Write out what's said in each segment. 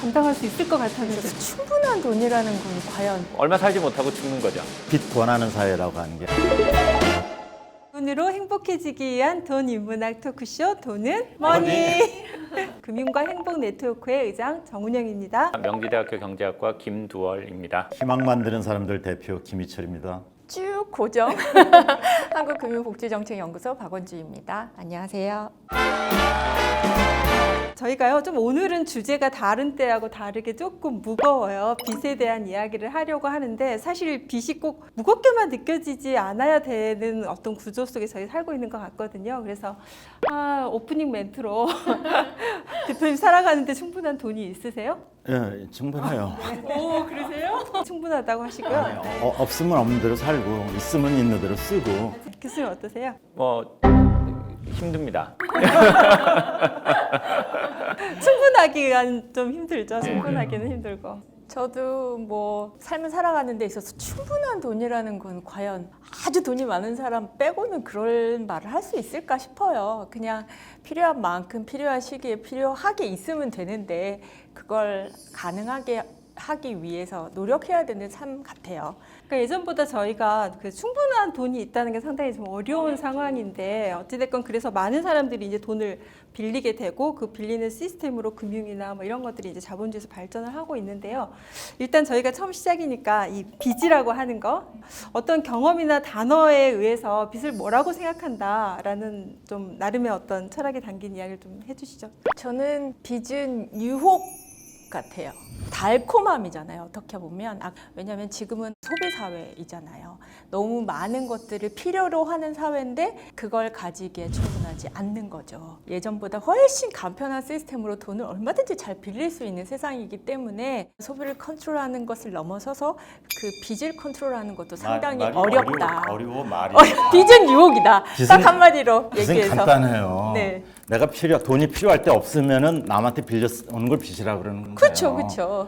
감당할 수 있을 것 같았는데. 그래서 충분한 돈이라는 건 과연 얼마 살지 못하고 죽는 거죠. 빚 권하는 사회라고 하는 게 돈으로 행복해지기 위한 돈 인문학 토크쇼 돈은 머니. 금융과 행복 네트워크의 의장 정운영입니다. 명지대학교 경제학과 김두월입니다. 희망 만드는 사람들 대표 김희철입니다. 쭉 고정 한국금융복지정책연구소 박원주입니다. 안녕하세요. 저희가요, 좀 오늘은 주제가 다른 때하고 다르게 조금 무거워요. 빚에 대한 이야기를 하려고 하는데 사실 빚이 꼭 무겁게만 느껴지지 않아야 되는 어떤 구조 속에 저희 살고 있는 것 같거든요. 그래서 오프닝 멘트로 대표님 살아가는데 충분한 돈이 있으세요? 예, 충분해요. 오, 그러세요? 충분하다고 하시고요. 없으면 없는 대로 살고 있으면 있는 대로 쓰고. 교수님 어떠세요? 뭐 힘듭니다. 충분하기가 좀 힘들죠. 충분하기는 힘들고. 저도 뭐 삶을 살아가는 데 있어서 충분한 돈이라는 건 과연 아주 돈이 많은 사람 빼고는 그런 말을 할 수 있을까 싶어요. 그냥 필요한 만큼 필요한 시기에 필요하게 있으면 되는데 그걸 가능하게 하기 위해서 노력해야 되는 삶 같아요. 그러니까 예전보다 저희가 그 충분한 돈이 있다는 게 상당히 좀 어려운 상황인데 어찌됐건 그래서 많은 사람들이 이제 돈을 빌리게 되고 그 빌리는 시스템으로 금융이나 뭐 이런 것들이 이제 자본주의에서 발전을 하고 있는데요. 일단 저희가 처음 시작이니까 이 빚이라고 하는 거 어떤 경험이나 단어에 의해서 빚을 뭐라고 생각한다라는 좀 나름의 어떤 철학이 담긴 이야기를 좀 해주시죠. 저는 빚은 유혹 같아요. 달콤함이잖아요. 어떻게 보면 왜냐하면 지금은 소비 사회이잖아요. 너무 많은 것들을 필요로 하는 사회인데 그걸 가지기에 충분하지 않는 거죠. 예전보다 훨씬 간편한 시스템으로 돈을 얼마든지 잘 빌릴 수 있는 세상이기 때문에 소비를 컨트롤하는 것을 넘어서서 그 빚을 컨트롤하는 것도 상당히 어렵다. 어려워 말이. 빚은 유혹이다. 빚은- 딱 한마디로 빚은 얘기해서. 간단해요. 네. 내가 돈이 필요할 때 없으면은 남한테 빌려 오는 걸 빚이라 그러는 거예요. 그렇죠, 그렇죠.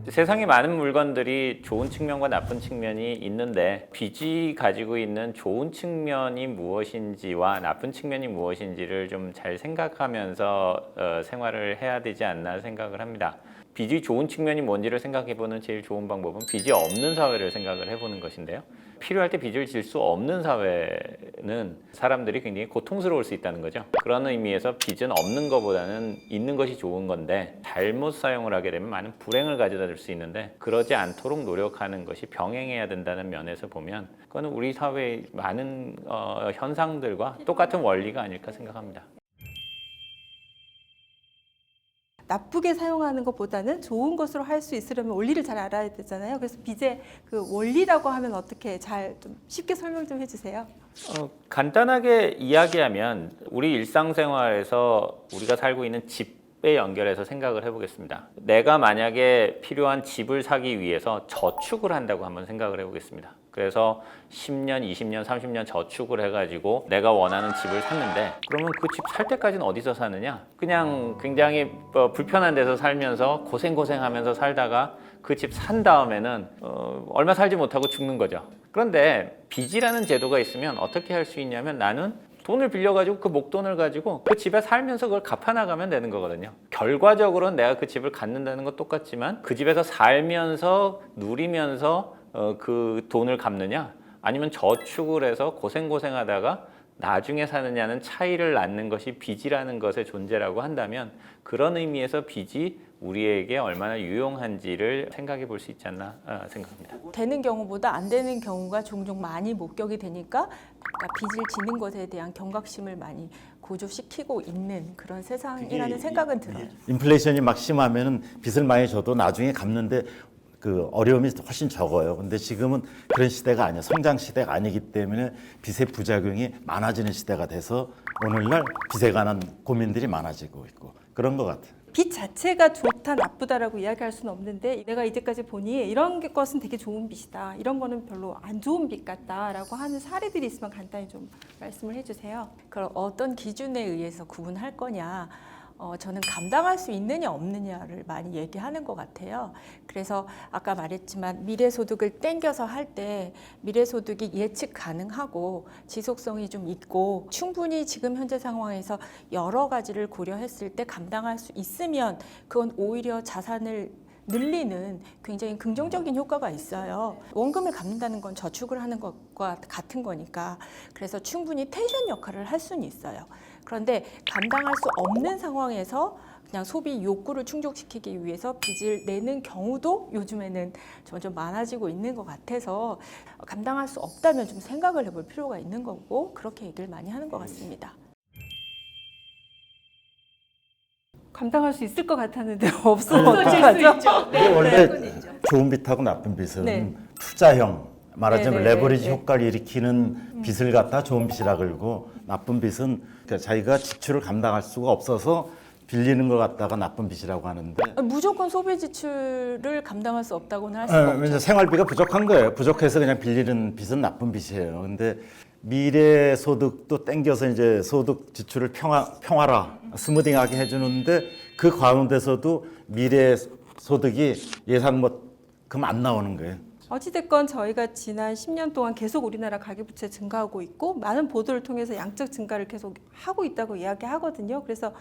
세상에 많은 물건들이 좋은 측면과 나쁜 측면이 있는데 빚이 가지고 있는 좋은 측면이 무엇인지와 나쁜 측면이 무엇인지를 좀 잘 생각하면서 생활을 해야 되지 않나 생각을 합니다. 빚이 좋은 측면이 뭔지를 생각해보는 제일 좋은 방법은 빚이 없는 사회를 생각을 해보는 것인데요. 필요할 때 빚을 질 수 없는 사회는 사람들이 굉장히 고통스러울 수 있다는 거죠. 그런 의미에서 빚은 없는 것보다는 있는 것이 좋은 건데 잘못 사용을 하게 되면 많은 불행을 가져다 줄 수 있는데 그러지 않도록 노력하는 것이 병행해야 된다는 면에서 보면 그거는 우리 사회의 많은 현상들과 똑같은 원리가 아닐까 생각합니다. 나쁘게 사용하는 것보다는 좋은 것으로 할 수 있으려면 원리를 잘 알아야 되잖아요. 그래서 빚의 그 원리라고 하면 어떻게 잘 좀 쉽게 설명 좀 해주세요. 간단하게 이야기하면 우리 일상생활에서 우리가 살고 있는 집에 연결해서 생각을 해보겠습니다. 내가 만약에 필요한 집을 사기 위해서 저축을 한다고 한번 생각을 해보겠습니다. 그래서 10년, 20년, 30년 저축을 해가지고 내가 원하는 집을 샀는데 그러면 그 집 살 때까지는 어디서 사느냐? 그냥 굉장히 불편한 데서 살면서 고생하면서 살다가 그 집 산 다음에는 얼마 살지 못하고 죽는 거죠. 그런데 빚이라는 제도가 있으면 어떻게 할 수 있냐면 나는 돈을 빌려가지고 그 목돈을 가지고 그 집에 살면서 그걸 갚아나가면 되는 거거든요. 결과적으로는 내가 그 집을 갖는다는 건 똑같지만 그 집에서 살면서 누리면서 그 돈을 갚느냐 아니면 저축을 해서 고생하다가 나중에 사느냐는 차이를 낳는 것이 빚이라는 것의 존재라고 한다면 그런 의미에서 빚이 우리에게 얼마나 유용한지를 생각해 볼 수 있지 않나 생각합니다. 되는 경우보다 안 되는 경우가 종종 많이 목격이 되니까 그러니까 빚을 지는 것에 대한 경각심을 많이 고조시키고 있는 그런 세상이라는 생각은 들어요. 인플레이션이 막 심하면은 빚을 많이 줘도 나중에 갚는데 그 어려움이 훨씬 적어요. 근데 지금은 그런 시대가 아니에요. 성장 시대가 아니기 때문에 빚의 부작용이 많아지는 시대가 돼서 오늘날 빚에 관한 고민들이 많아지고 있고 그런 것 같아요. 빚 자체가 좋다 나쁘다라고 이야기할 수는 없는데 내가 이제까지 보니 이런 것은 되게 좋은 빚이다. 이런 거는 별로 안 좋은 빚 같다라고 하는 사례들이 있으면 간단히 좀 말씀을 해주세요. 그럼 어떤 기준에 의해서 구분할 거냐? 저는 감당할 수 있느냐 없느냐를 많이 얘기하는 것 같아요. 그래서 아까 말했지만 미래소득을 땡겨서 할 때 미래소득이 예측 가능하고 지속성이 좀 있고 충분히 지금 현재 상황에서 여러 가지를 고려했을 때 감당할 수 있으면 그건 오히려 자산을 늘리는 굉장히 긍정적인 효과가 있어요. 원금을 갚는다는 건 저축을 하는 것과 같은 거니까. 그래서 충분히 텐션 역할을 할 수는 있어요. 그런데 감당할 수 없는 상황에서 그냥 소비 욕구를 충족시키기 위해서 빚을 내는 경우도 요즘에는 점점 많아지고 있는 것 같아서 감당할 수 없다면 좀 생각을 해볼 필요가 있는 거고 그렇게 얘기를 많이 하는 것 같습니다. 감당할 수 있을 것 같았는데 없으면 어떡하죠? 이게 원래 좋은 빚하고 나쁜 빚은 네. 투자형 말하자면 네, 네, 레버리지 네. 효과를 일으키는 빚을 갖다 좋은 빚이라 그러고 나쁜 빚은 그러니까 자기가 지출을 감당할 수가 없어서 빌리는 것 갖다가 나쁜 빚이라고 하는데 무조건 소비 지출을 감당할 수 없다고는 할 수가 없죠. 왜냐면 생활비가 부족한 거예요. 부족해서 그냥 빌리는 빚은 나쁜 빚이에요. 근데 미래 소득도 땡겨서 이제 소득 지출을 평화라 스무딩하게 해주는데 그 가운데서도 미래 소득이 예상만큼 안 나오는 거예요. 어찌됐건 저희가 지난 10년 동안 계속 우리나라 가계부채 증가하고 있고 많은 보도를 통해서 양적 증가를 계속 하고 있다고 이야기하거든요. 그래서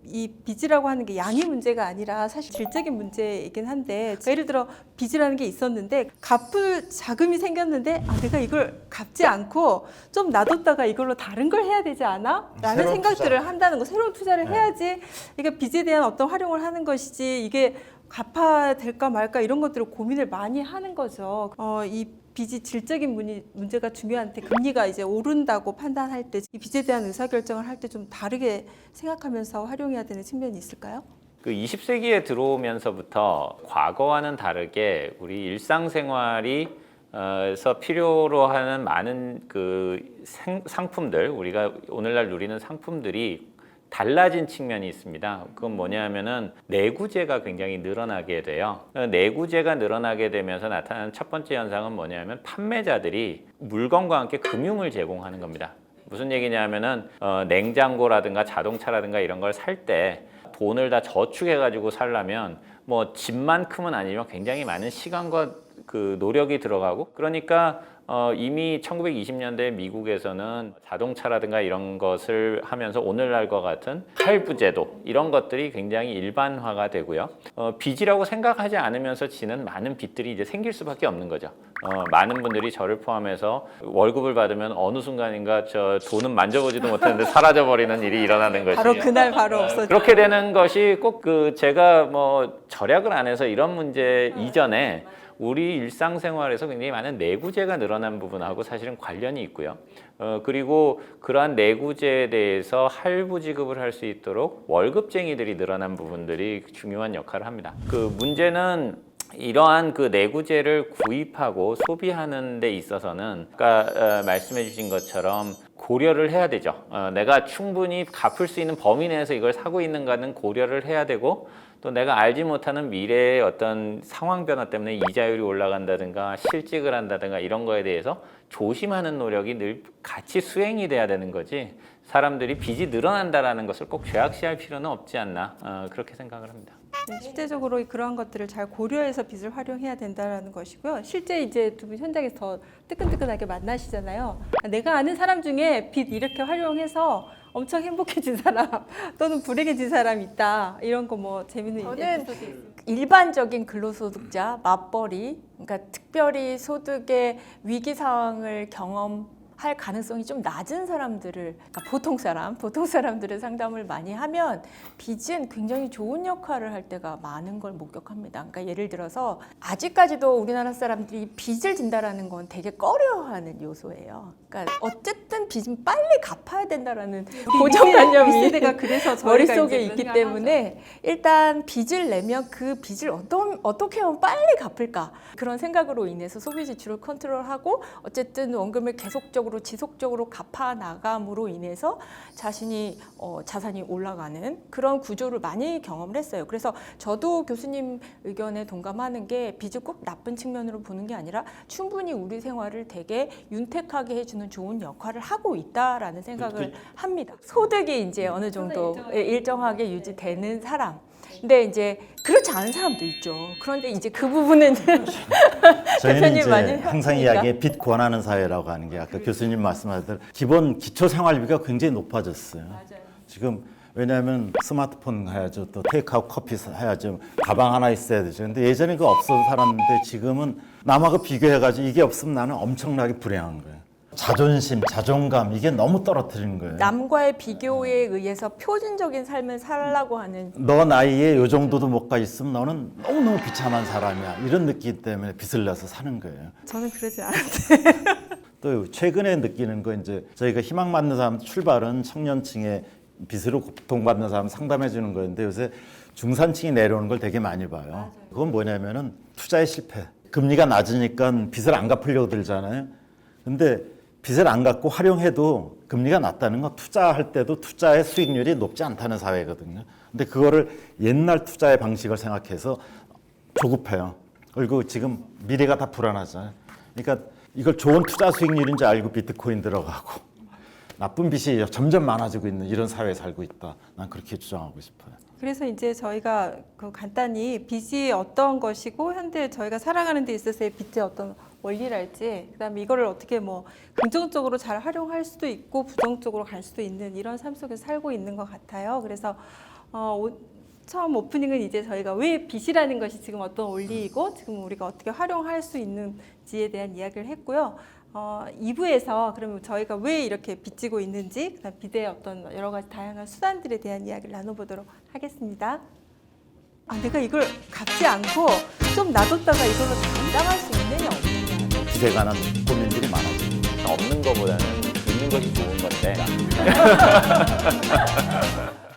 이 빚이라고 하는 게 양의 문제가 아니라 사실 질적인 문제이긴 한데 예를 들어 빚이라는 게 있었는데 갚을 자금이 생겼는데 내가 이걸 갚지 않고 좀 놔뒀다가 이걸로 다른 걸 해야 되지 않아? 라는 새로운 생각들을 투자. 한다는 거, 새로운 투자를 해야지 이게 빚에 대한 어떤 활용을 하는 것이지 이게 갚아야 될까 말까 이런 것들을 고민을 많이 하는 거죠. 이 빚이 질적인 문제가 중요한데 금리가 이제 오른다고 판단할 때 이 빚에 대한 의사결정을 할 때 좀 다르게 생각하면서 활용해야 되는 측면이 있을까요? 그 20세기에 들어오면서부터 과거와는 다르게 우리 일상생활이 에서 필요로 하는 많은 그 상품들, 우리가 오늘날 누리는 상품들이 달라진 측면이 있습니다. 그건 뭐냐면은 내구재가 굉장히 늘어나게 돼요. 내구재가 늘어나게 되면서 나타나는 첫 번째 현상은 뭐냐면 판매자들이 물건과 함께 금융을 제공하는 겁니다. 무슨 얘기냐면은 냉장고라든가 자동차라든가 이런 걸 살 때 돈을 다 저축해가지고 살려면 뭐 집만큼은 아니지만 굉장히 많은 시간과 그 노력이 들어가고 그러니까 이미 1920년대 미국에서는 자동차라든가 이런 것을 하면서 오늘날과 같은 할부제도 이런 것들이 굉장히 일반화가 되고요. 빚이라고 생각하지 않으면서 지는 많은 빚들이 이제 생길 수밖에 없는 거죠. 많은 분들이 저를 포함해서 월급을 받으면 어느 순간인가 저 돈은 만져보지도 못했는데 사라져 버리는 일이 일어나는 것이죠. 바로 그날 바로 없어져. 그렇게 되는 것이 꼭 그 제가 뭐 절약을 안 해서 이런 문제 이전에 우리 일상생활에서 굉장히 많은 내구재가 늘어난 부분하고 사실은 관련이 있고요. 그리고 그러한 내구재에 대해서 할부 지급을 할 수 있도록 월급쟁이들이 늘어난 부분들이 중요한 역할을 합니다. 그 문제는 이러한 그 내구재를 구입하고 소비하는 데 있어서는 아까 말씀해 주신 것처럼 고려를 해야 되죠. 내가 충분히 갚을 수 있는 범위 내에서 이걸 사고 있는가는 고려를 해야 되고 또 내가 알지 못하는 미래의 어떤 상황 변화 때문에 이자율이 올라간다든가 실직을 한다든가 이런 거에 대해서 조심하는 노력이 늘 같이 수행이 돼야 되는 거지 사람들이 빚이 늘어난다라는 것을 꼭 죄악시할 필요는 없지 않나 그렇게 생각을 합니다. 네, 실제적으로 그러한 것들을 잘 고려해서 빚을 활용해야 된다는 것이고요. 실제 이제 두 분 현장에서 더 뜨끈뜨끈하게 만나시잖아요. 내가 아는 사람 중에 빚 이렇게 활용해서 엄청 행복해진 사람 또는 불행해진 사람 있다. 이런 거 뭐 재밌는 저는 에피소드 있어요? 일반적인 근로소득자 맞벌이, 그러니까 특별히 소득의 위기 상황을 경험할 가능성이 좀 낮은 사람들을, 그러니까 보통 사람들을 상담을 많이 하면 빚은 굉장히 좋은 역할을 할 때가 많은 걸 목격합니다. 그러니까 예를 들어서 아직까지도 우리나라 사람들이 빚을 진다라는 건 되게 꺼려하는 요소예요. 그러니까 어쨌든 빚은 빨리 갚아야 된다라는 고정관념이 윗세대가 그래서 저희가 머릿속에 이제 있기 그런 때문에 일단 빚을 내면 그 빚을 어떻게 하면 빨리 갚을까 그런 생각으로 인해서 소비 지출을 컨트롤하고 어쨌든 원금을 계속적으로 안정적으로 지속적으로 갚아 나감으로 인해서 자신이 자산이 올라가는 그런 구조를 많이 경험을 했어요. 그래서 저도 교수님 의견에 동감하는 게 빚을 꼭 나쁜 측면으로 보는 게 아니라 충분히 우리 생활을 되게 윤택하게 해주는 좋은 역할을 하고 있다라는 생각을 합니다. 소득이 이제 어느 정도 일정하게 유지되는 사람. 근데 이제 그렇지 않은 사람도 있죠. 그런데 이제 그 부분은 저희는 대표님 이제 많이 항상 하시니까. 이야기해 빚 권하는 사회라고 하는 게 아까 교수님 말씀하신 기본 기초 생활비가 굉장히 높아졌어요. 지금 왜냐하면 스마트폰 해야죠, 또 테이크아웃 커피 해야죠, 가방 하나 있어야 되죠. 근데 예전에 그거 없어서 살았는데 지금은 남하고 비교해가지고 이게 없으면 나는 엄청나게 불행한 거예요. 자존심, 자존감 이게 너무 떨어뜨리는 거예요. 남과의 비교에 의해서 표준적인 삶을 살라고 하는 너 나이에 요 정도도 못 가 있으면 너는 너무너무 비참한 사람이야. 이런 느낌 때문에 빚을 내서 사는 거예요. 저는 그러지 않아요. 또 최근에 느끼는 거 이제 저희가 희망받는 사람 출발은 청년층의 빚으로 고통받는 사람 상담해 주는 거였는데 요새 중산층이 내려오는 걸 되게 많이 봐요. 그건 뭐냐면은 투자의 실패. 금리가 낮으니까 빚을 안 갚으려고 들잖아요. 근데 빚을 안 갚고 활용해도 금리가 낮다는 건 투자할 때도 투자의 수익률이 높지 않다는 사회거든요. 근데 그거를 옛날 투자의 방식을 생각해서 조급해요. 그리고 지금 미래가 다 불안하잖아요. 그러니까 이걸 좋은 투자 수익률인 줄 알고 비트코인 들어가고 나쁜 빚이 점점 많아지고 있는 이런 사회에 살고 있다. 난 그렇게 주장하고 싶어요. 그래서 이제 저희가 그 간단히 빚이 어떤 것이고 현대 저희가 살아가는 데 있어서의 빚의 어떤 원리랄지 그다음에 이거를 어떻게 뭐 긍정적으로 잘 활용할 수도 있고 부정적으로 갈 수도 있는 이런 삶 속에서 살고 있는 것 같아요. 그래서 처음 오프닝은 이제 저희가 왜 빚이라는 것이 지금 어떤 원리이고 지금 우리가 어떻게 활용할 수 있는지에 대한 이야기를 했고요. 2부에서 그러면 저희가 왜 이렇게 빚지고 있는지 그다음 빚의 어떤 여러 가지 다양한 수단들에 대한 이야기를 나눠보도록 하겠습니다. 내가 이걸 갚지 않고 좀 놔뒀다가 이걸로 감당할 수 있느냐 없느냐. 빚에 관한 고민들이 많아지고 없는 것보다는 있는 것이 좋은 건데